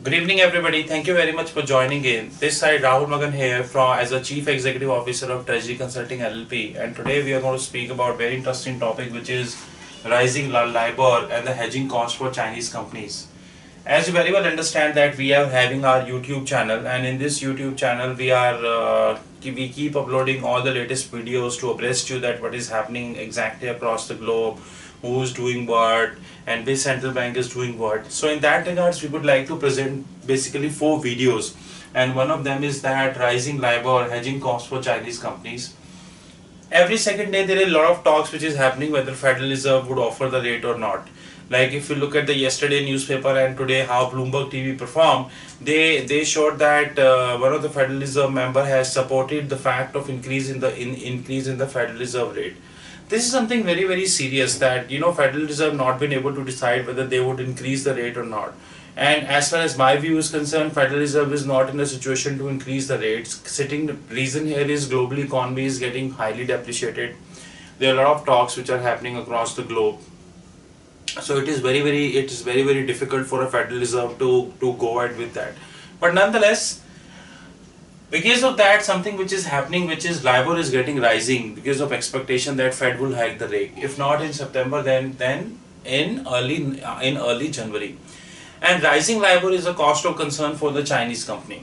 Good evening, everybody. Thank you very much for joining in. This side Rahul Magan here from as a Chief Executive Officer of Treasury Consulting LLP, and today we are going to speak about very interesting topic, which is rising LIBOR and the hedging cost for Chinese companies. As you very well understand that we are having our YouTube channel, and in this YouTube channel we keep uploading all the latest videos to abreast you that what is happening exactly across the globe, who is doing what, and which central bank is doing what. So in that regards, we would like to present basically 4 videos, and one of them is that rising LIBOR hedging costs for Chinese companies. Every second day there are a lot of talks which is happening whether Federal Reserve would offer the rate or not. Like if you look at the yesterday newspaper and today how Bloomberg TV performed, they showed that one of the Federal Reserve member has supported the fact of increase in the Federal Reserve rate. This is something very serious that Federal Reserve not been able to decide whether they would increase the rate or not. And as far as my view is concerned, Federal Reserve is not in a situation to increase the rates. The reason here is global economy is getting highly depreciated. There are a lot of talks which are happening across the globe. So it is very difficult for a Federal Reserve to go ahead with that. But nonetheless, because of that, something which is happening, which is LIBOR is getting rising because of expectation that Fed will hike the rate. If not in September, then in early January. And rising LIBOR is a cost of concern for the Chinese company.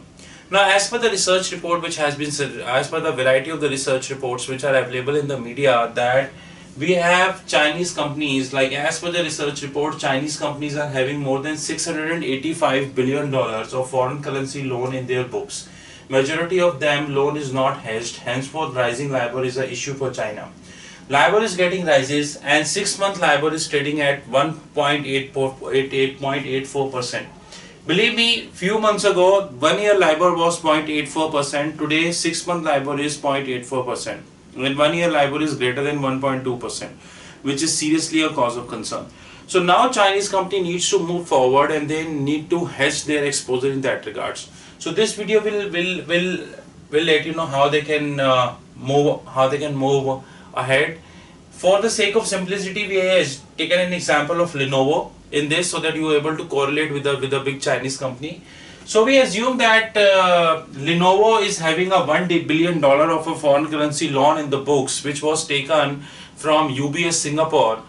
Now, as per the research report which has been said, as per the variety of the research reports which are available in the media, that we have Chinese companies, like as per the research report, Chinese companies are having more than $685 billion of foreign currency loan in their books. Majority of them loan is not hedged, henceforth rising LIBOR is an issue for China. LIBOR is getting rises and 6-month LIBOR is trading at 1.84%. Believe me, few months ago, 1-year LIBOR was 0.84%. Today, 6-month LIBOR is 0.84%. When 1-year LIBOR is greater than 1.2%, which is seriously a cause of concern. So now Chinese company needs to move forward and they need to hedge their exposure in that regards. So this video will let you know how they can move ahead. For the sake of simplicity, we have taken an example of Lenovo in this so that you are able to correlate with a big Chinese company. So we assume that Lenovo is having a $1 billion of a foreign currency loan in the books, which was taken from UBS Singapore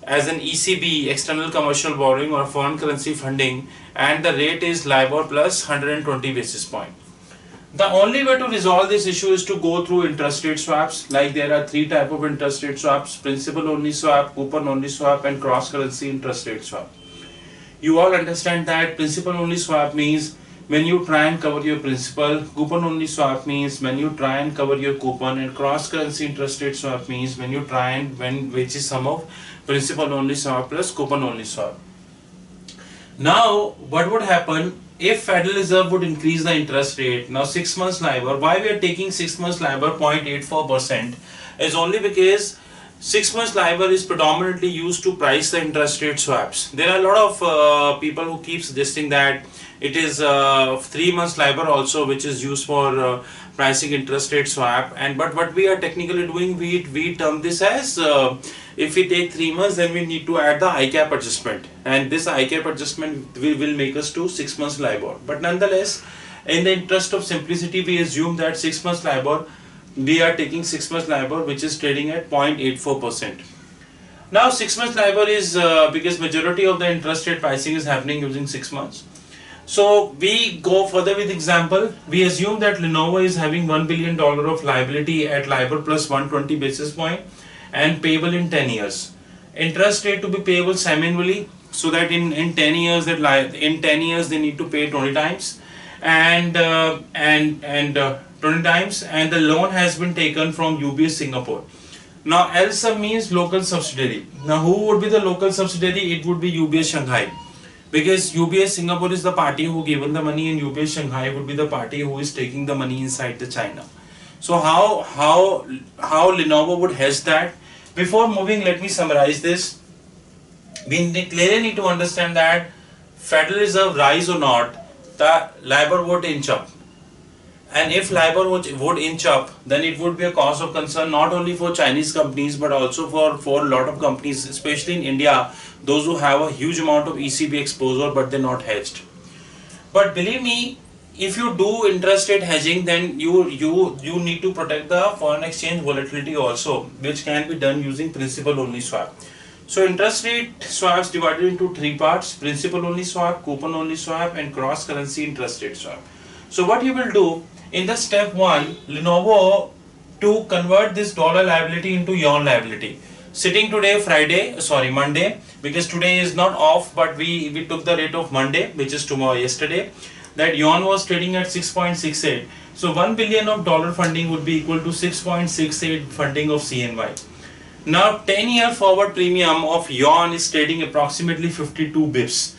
as an ECB, external commercial borrowing or foreign currency funding, and the rate is LIBOR plus 120 basis point. The only way to resolve this issue is to go through interest rate swaps. Like there are 3 types of interest rate swaps: principal only swap, coupon only swap, and cross currency interest rate swap. You all understand that principal only swap means when you try and cover your principal, coupon only swap means when you try and cover your coupon, and cross currency interest rate swap means when you try and which is sum of principal only swap plus coupon only swap. Now what would happen if Federal Reserve would increase the interest rate? Now 6 months LIBOR, why we are taking 6 months LIBOR 0.84% is only because 6 months LIBOR is predominantly used to price the interest rate swaps. There are a lot of people who keep suggesting that it is 3 months LIBOR also which is used for pricing interest rate swap, but what we are technically doing, we term this as if we take 3 months, then we need to add the ICAP adjustment, and this ICAP adjustment will make us to 6 months LIBOR. But nonetheless, in the interest of simplicity, we assume that 6 months LIBOR, we are taking 6 months LIBOR which is trading at 0.84%. Now 6 months LIBOR is because majority of the interest rate pricing is happening using 6 months. So we go further with example. We assume that Lenovo is having $1 billion of liability at LIBOR plus 120 basis point and payable in 10 years. Interest rate to be payable semi-annually, so that in 10 years they need to pay 20 times and 20 times, and the loan has been taken from UBS Singapore. Now LSUB means local subsidiary. Now who would be the local subsidiary? It would be UBS Shanghai, because UBS Singapore is the party who given the money and UBS Shanghai would be the party who is taking the money inside the China. So how Lenovo would hedge that? Before moving, let me summarize this. We clearly need to understand that Federal Reserve rise or not, the LIBOR would inch up. And if LIBOR would inch up, then it would be a cause of concern not only for Chinese companies but also for a lot of companies, especially in India, those who have a huge amount of ECB exposure but they're not hedged. But believe me, if you do interest rate hedging, then you need to protect the foreign exchange volatility also, which can be done using principal only swap. So interest rate swaps divided into three parts: principal only swap, coupon only swap, and cross currency interest rate swap. So what you will do in the step 1, Lenovo to convert this dollar liability into yuan liability. Sitting today Monday, because today is not off, but we took the rate of Monday, which is yesterday, that yuan was trading at 6.68. So 1 billion of dollar funding would be equal to 6.68 funding of CNY. Now 10-year forward premium of yuan is trading approximately 52 bips,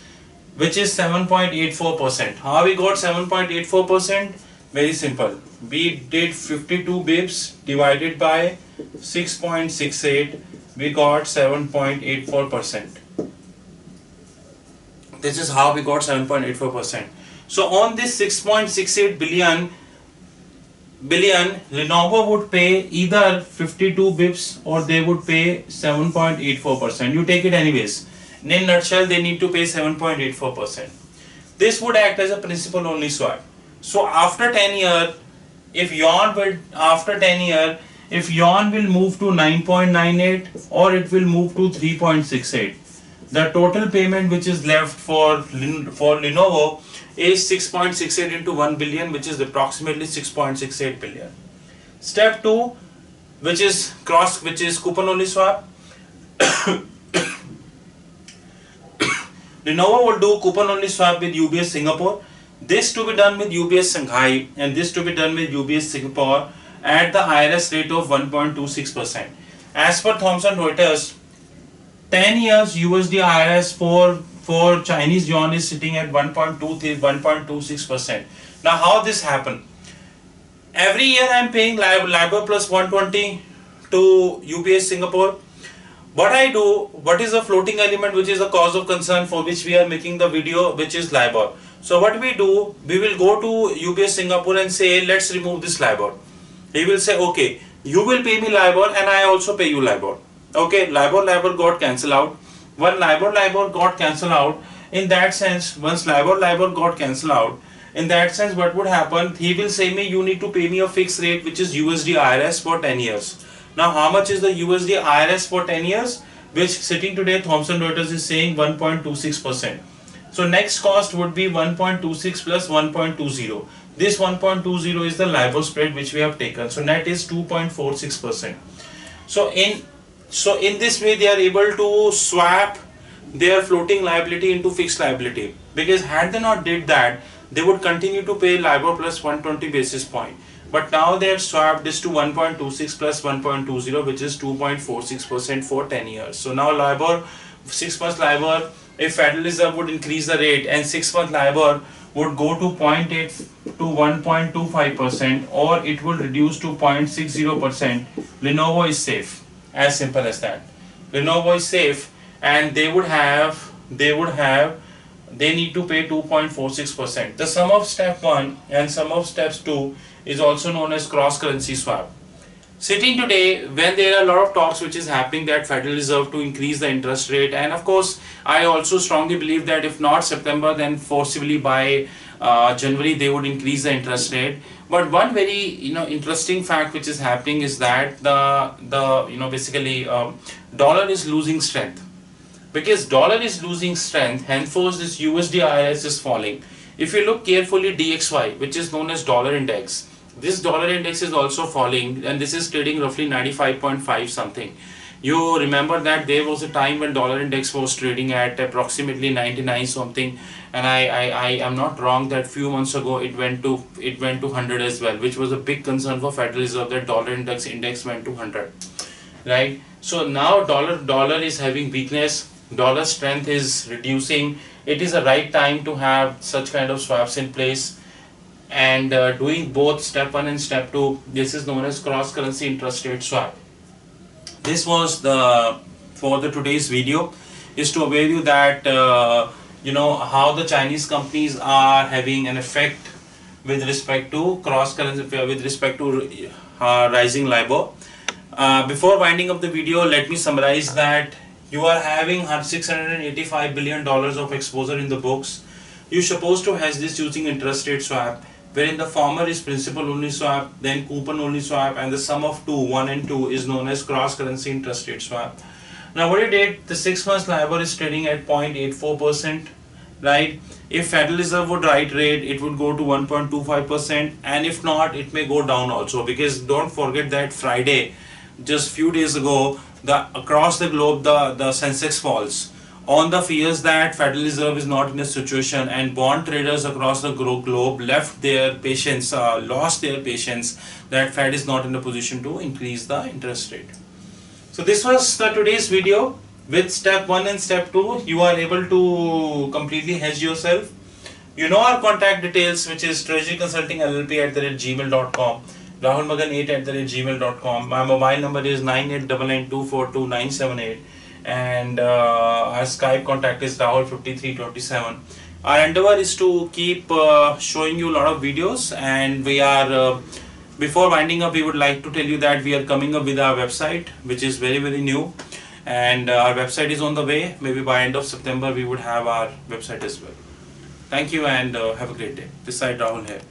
which is 7.84%. How we got 7.84%? Very simple. We did 52 bips divided by 6.68. We got 7.84%. This is how we got 7.84%. So on this 6.68 billion, Lenovo would pay either 52 bips or they would pay 7.84%. You take it anyways. In a nutshell, they need to pay 7.84%. This would act as a principal only swap. So after 10 years, if yuan will move to 9.98 or it will move to 3.68, the total payment which is left for Lenovo is 6.68 into 1 billion, which is approximately 6.68 billion. Step 2, which is coupon only swap. Lenovo will do coupon only swap with UBS Singapore. This to be done with UBS Shanghai and this to be done with UBS Singapore at the IRS rate of 1.26%. As per Thomson Reuters, 10 years USD IRS for Chinese yuan is sitting at 1.26%. Now how this happen? Every year I am paying LIBOR plus 120 to UBS Singapore. What I do, what is the floating element which is a cause of concern for which we are making the video, which is LIBOR. So what we do, we will go to UBS Singapore and say, let's remove this LIBOR. He will say, okay, you will pay me LIBOR and I also pay you LIBOR. Okay, LIBOR got cancelled out. When LIBOR got cancelled out, in that sense, once LIBOR got cancelled out, in that sense, what would happen? He will say me, you need to pay me a fixed rate which is USD IRS for 10 years. Now, how much is the USD IRS for 10 years? Which sitting today, Thomson Reuters is saying 1.26%. So next cost would be 1.26 plus 1.20. This 1.20 is the LIBOR spread which we have taken. So net is 2.46%. So in this way, they are able to swap their floating liability into fixed liability. Because had they not did that, they would continue to pay LIBOR plus 120 basis point. But now they have swapped this to 1.26 plus 1.20, which is 2.46% for 10 years. So now LIBOR, 6 months LIBOR, if Federal Reserve would increase the rate and 6 month LIBOR would go to 0.8 to 1.25% or it will reduce to 0.60%, Lenovo is safe. As simple as that. Lenovo is safe and they need to pay 2.46%. The sum of step 1 and sum of steps 2 is also known as cross currency swap. Sitting today, when there are a lot of talks which is happening that Federal Reserve to increase the interest rate, and of course I also strongly believe that if not September, then forcibly by January they would increase the interest rate. But one very interesting fact which is happening is that basically dollar is losing strength. Because dollar is losing strength, henceforth this USD IRS is falling. If you look carefully, DXY, which is known as dollar index, this dollar index is also falling and this is trading roughly 95.5 something. You remember that there was a time when dollar index was trading at approximately 99 something, and I am not wrong that few months ago it went to 100 as well, which was a big concern for Federal Reserve that dollar index went to 100, right? So now dollar is having weakness, dollar strength is reducing. It is a right time to have such kind of swaps in place. And doing both step 1 and step 2, this is known as cross currency interest rate swap. This was for today's video, is to aware you that how the Chinese companies are having an effect with respect to cross currency, with respect to rising LIBOR. Before winding up the video, let me summarize that you are having $685 billion of exposure in the books. you're supposed to hedge this using interest rate swap, wherein the former is principal only swap, then coupon only swap, and the sum of two, 1 and 2, is known as cross currency interest rate swap. Now what you did, the 6 months LIBOR is trading at 0.84%, right? If Federal Reserve would write rate, it would go to 1.25%, and if not, it may go down also, because don't forget that Friday, just few days ago, across the globe, the Sensex falls on the fears that Federal Reserve is not in a situation, and bond traders across the globe left their patience, lost their patience, that Fed is not in a position to increase the interest rate. So this was the today's video. With step 1 and step 2, you are able to completely hedge yourself. You know our contact details, which is treasuryconsultingllp@gmail.com, rahulmagan8@gmail.com. My mobile number is 9899242978, and our Skype contact is rahul5327. Our endeavor is to keep showing you a lot of videos, and we are before winding up, we would like to tell you that we are coming up with our website, which is very new, and our website is on the way. Maybe by end of September we would have our website as well. Thank you, and have a great day. This side Rahul here.